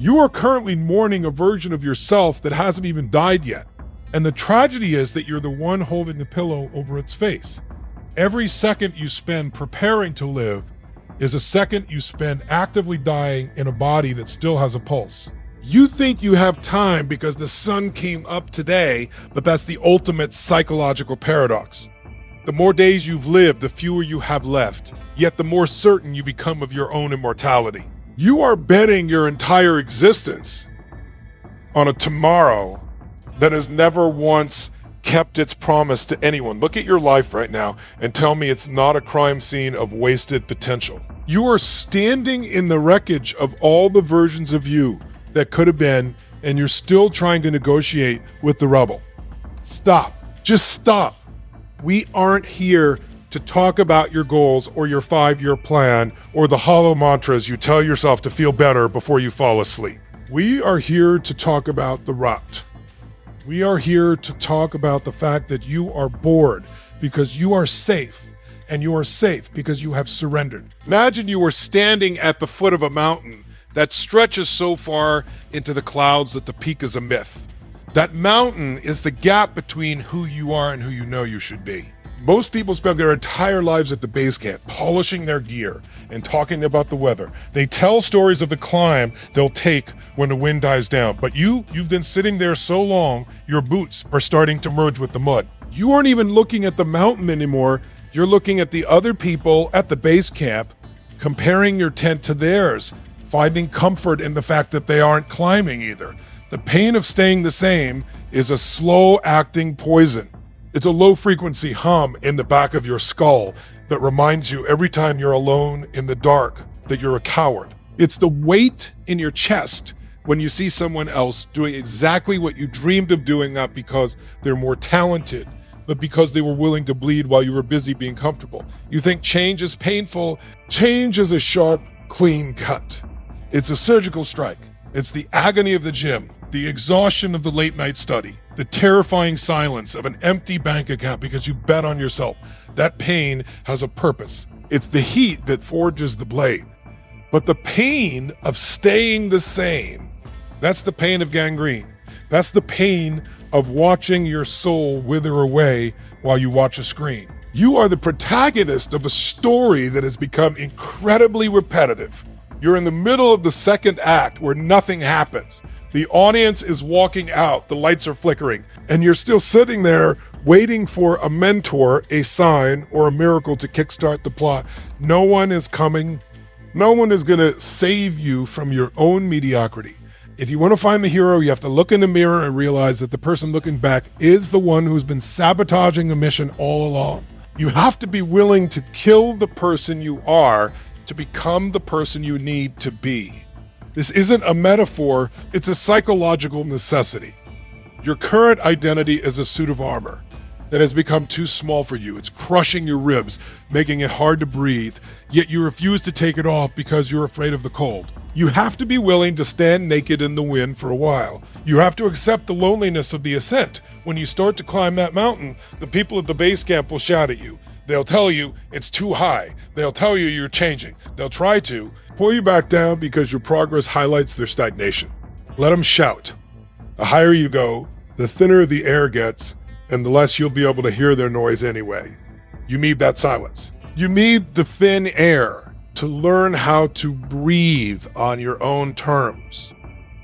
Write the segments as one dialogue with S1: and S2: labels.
S1: You are currently mourning a version of yourself that hasn't even died yet. And the tragedy is that you're the one holding the pillow over its face. Every second you spend preparing to live is a second you spend actively dying in a body that still has a pulse. You think you have time because the sun came up today, but that's the ultimate psychological paradox. The more days you've lived, the fewer you have left, yet the more certain you become of your own immortality. You are betting your entire existence on a tomorrow that has never once kept its promise to anyone. Look at your life right now and tell me it's not a crime scene of wasted potential. You are standing in the wreckage of all the versions of you that could have been, and you're still trying to negotiate with the rubble. Stop. Just stop. We aren't here to talk about your goals or your 5-year plan or the hollow mantras you tell yourself to feel better before you fall asleep. We are here to talk about the rut. We are here to talk about the fact that you are bored because you are safe, and you are safe because you have surrendered. Imagine you were standing at the foot of a mountain that stretches so far into the clouds that the peak is a myth. That mountain is the gap between who you are and who you know you should be. Most people spend their entire lives at the base camp, polishing their gear and talking about the weather. They tell stories of the climb they'll take when the wind dies down. But you've been sitting there so long, your boots are starting to merge with the mud. You aren't even looking at the mountain anymore. You're looking at the other people at the base camp, comparing your tent to theirs, finding comfort in the fact that they aren't climbing either. The pain of staying the same is a slow-acting poison. It's a low-frequency hum in the back of your skull that reminds you every time you're alone in the dark that you're a coward. It's the weight in your chest when you see someone else doing exactly what you dreamed of doing, not because they're more talented, but because they were willing to bleed while you were busy being comfortable. You think change is painful. Change is a sharp, clean cut. It's a surgical strike. It's the agony of the gym, the exhaustion of the late-night study, the terrifying silence of an empty bank account because you bet on yourself. That pain has a purpose. It's the heat that forges the blade. But the pain of staying the same, that's the pain of gangrene. That's the pain of watching your soul wither away while you watch a screen. You are the protagonist of a story that has become incredibly repetitive. You're in the middle of the second act where nothing happens. The audience is walking out, the lights are flickering, and you're still sitting there waiting for a mentor, a sign, or a miracle to kickstart the plot. No one is coming. No one is going to save you from your own mediocrity. If you want to find the hero, you have to look in the mirror and realize that the person looking back is the one who's been sabotaging the mission all along. You have to be willing to kill the person you are to become the person you need to be. This isn't a metaphor, it's a psychological necessity. Your current identity is a suit of armor that has become too small for you. It's crushing your ribs, making it hard to breathe, yet you refuse to take it off because you're afraid of the cold. You have to be willing to stand naked in the wind for a while. You have to accept the loneliness of the ascent. When you start to climb that mountain, the people at the base camp will shout at you. They'll tell you it's too high. They'll tell you you're changing. They'll try to pull you back down because your progress highlights their stagnation. Let them shout. The higher you go, the thinner the air gets, and the less you'll be able to hear their noise anyway. You need that silence. You need the thin air to learn how to breathe on your own terms.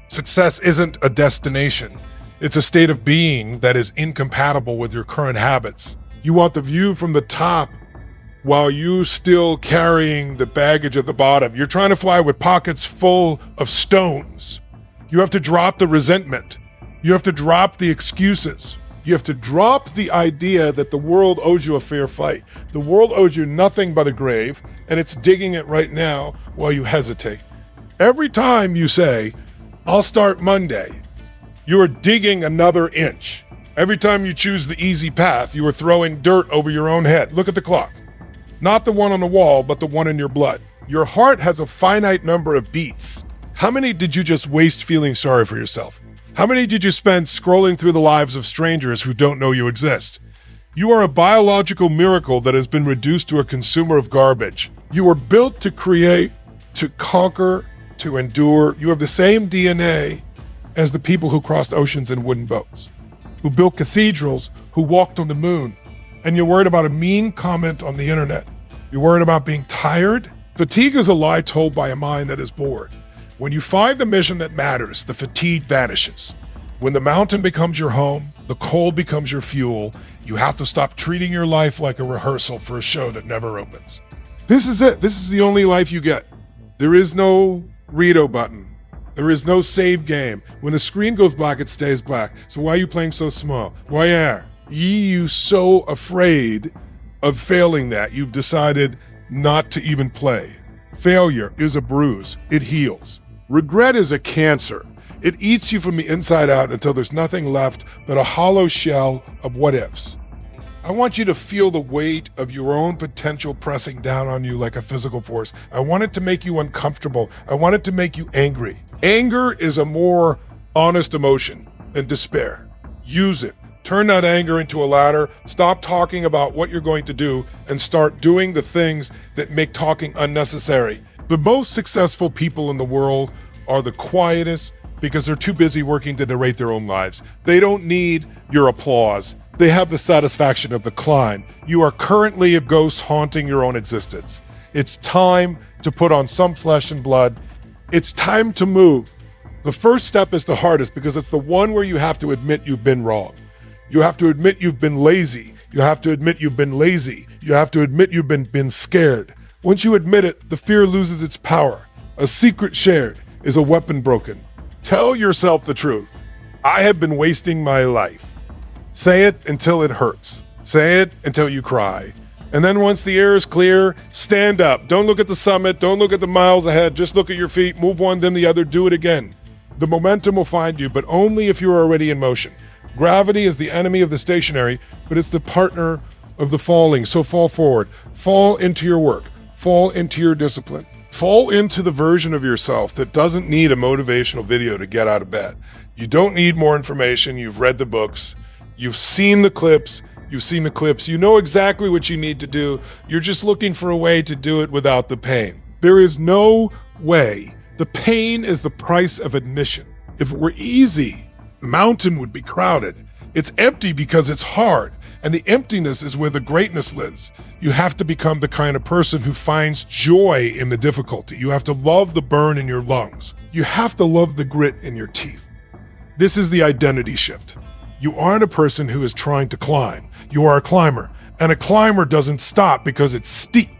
S1: Success isn't a destination. It's a state of being that is incompatible with your current habits. You want the view from the top while you still carrying the baggage at the bottom. You're trying to fly with pockets full of stones. You have to drop the resentment. You have to drop the excuses. You have to drop the idea that the world owes you a fair fight. The world owes you nothing but a grave, and it's digging it right now while you hesitate. Every time you say, I'll start Monday, you are digging another inch. Every time you choose the easy path, you are throwing dirt over your own head. Look at the clock. Not the one on the wall, but the one in your blood. Your heart has a finite number of beats. How many did you just waste feeling sorry for yourself? How many did you spend scrolling through the lives of strangers who don't know you exist? You are a biological miracle that has been reduced to a consumer of garbage. You were built to create, to conquer, to endure. You have the same DNA as the people who crossed oceans in wooden boats, who built cathedrals, who walked on the moon. And you're worried about a mean comment on the internet. You're worried about being tired. Fatigue is a lie told by a mind that is bored. When you find the mission that matters, the fatigue vanishes. When the mountain becomes your home, the cold becomes your fuel, you have to stop treating your life like a rehearsal for a show that never opens. This is it. This is the only life you get. There is no redo button. There is no save game. When the screen goes black, it stays black. So why are you playing so small? Why are you so afraid of failing that you've decided not to even play? Failure is a bruise. It heals. Regret is a cancer. It eats you from the inside out until there's nothing left but a hollow shell of what ifs. I want you to feel the weight of your own potential pressing down on you like a physical force. I want it to make you uncomfortable. I want it to make you angry. Anger is a more honest emotion than despair. Use it. Turn that anger into a ladder. Stop talking about what you're going to do and start doing the things that make talking unnecessary. The most successful people in the world are the quietest because they're too busy working to narrate their own lives. They don't need your applause. They have the satisfaction of the climb. You are currently a ghost haunting your own existence. It's time to put on some flesh and blood. It's time to move. The first step is the hardest because it's the one where you have to admit you've been wrong. You have to admit you've been lazy. You have to admit you've been lazy. You have to admit you've been scared. Once you admit it, the fear loses its power. A secret shared is a weapon broken. Tell yourself the truth. I have been wasting my life. Say it until it hurts. Say it until you cry. And then once the air is clear, stand up. Don't look at the summit. Don't look at the miles ahead. Just look at your feet. Move one, then the other. Do it again. The momentum will find you, but only if you're already in motion. Gravity is the enemy of the stationary, but it's the partner of the falling. So fall forward. Fall into your work. Fall into your discipline. Fall into the version of yourself that doesn't need a motivational video to get out of bed. You don't need more information. You've read the books. You've seen the clips. You know exactly what you need to do. You're just looking for a way to do it without the pain. There is no way. The pain is the price of admission. If it were easy, the mountain would be crowded. It's empty because it's hard, and the emptiness is where the greatness lives. You have to become the kind of person who finds joy in the difficulty. You have to love the burn in your lungs. You have to love the grit in your teeth. This is the identity shift. You aren't a person who is trying to climb. You are a climber, and a climber doesn't stop because it's steep.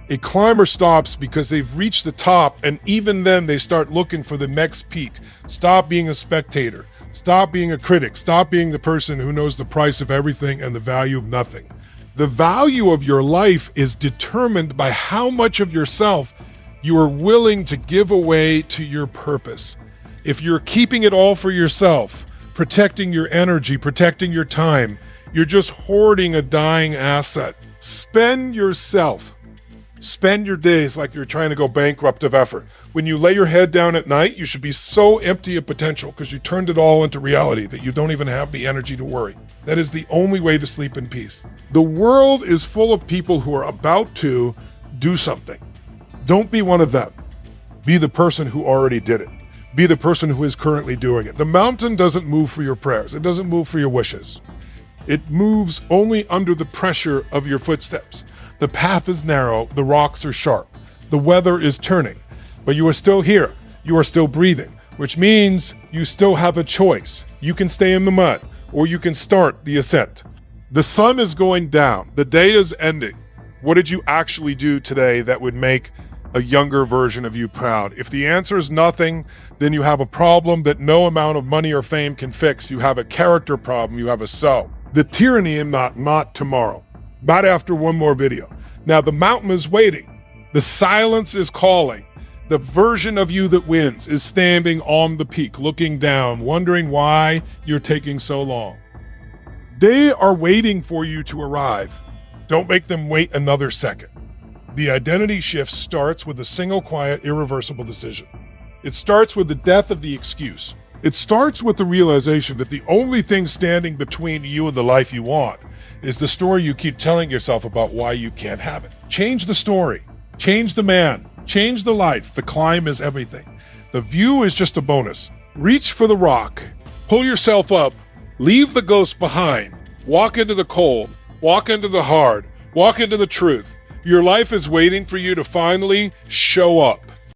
S1: A climber stops because they've reached the top, and even then they start looking for the next peak. Stop being a spectator. Stop being a critic. Stop being the person who knows the price of everything and the value of nothing. The value of your life is determined by how much of yourself you are willing to give away to your purpose. If you're keeping it all for yourself, protecting your energy, protecting your time, you're just hoarding a dying asset. Spend yourself. Spend your days like you're trying to go bankrupt of effort. When you lay your head down at night, you should be so empty of potential because you turned it all into reality that you don't even have the energy to worry. That is the only way to sleep in peace. The world is full of people who are about to do something. Don't be one of them. Be the person who already did it. Be the person who is currently doing it. The mountain doesn't move for your prayers. It doesn't move for your wishes. It moves only under the pressure of your footsteps. The path is narrow, the rocks are sharp, the weather is turning, but you are still here. You are still breathing, which means you still have a choice. You can stay in the mud, or you can start the ascent. The sun is going down. The day is ending. What did you actually do today that would make a younger version of you proud? If the answer is nothing, then you have a problem that no amount of money or fame can fix. You have a character problem. You have a soul. The tyranny in not tomorrow. Not after one more video. Now the mountain is waiting. The silence is calling. The version of you that wins is standing on the peak, looking down, wondering why you're taking so long. They are waiting for you to arrive. Don't make them wait another second. The identity shift starts with a single, quiet, irreversible decision. It starts with the death of the excuse. It starts with the realization that the only thing standing between you and the life you want is the story you keep telling yourself about why you can't have it. Change the story. Change the man. Change the life. The climb is everything. The view is just a bonus. Reach for the rock. Pull yourself up. Leave the ghost behind. Walk into the cold. Walk into the hard. Walk into the truth. Your life is waiting for you to finally show up.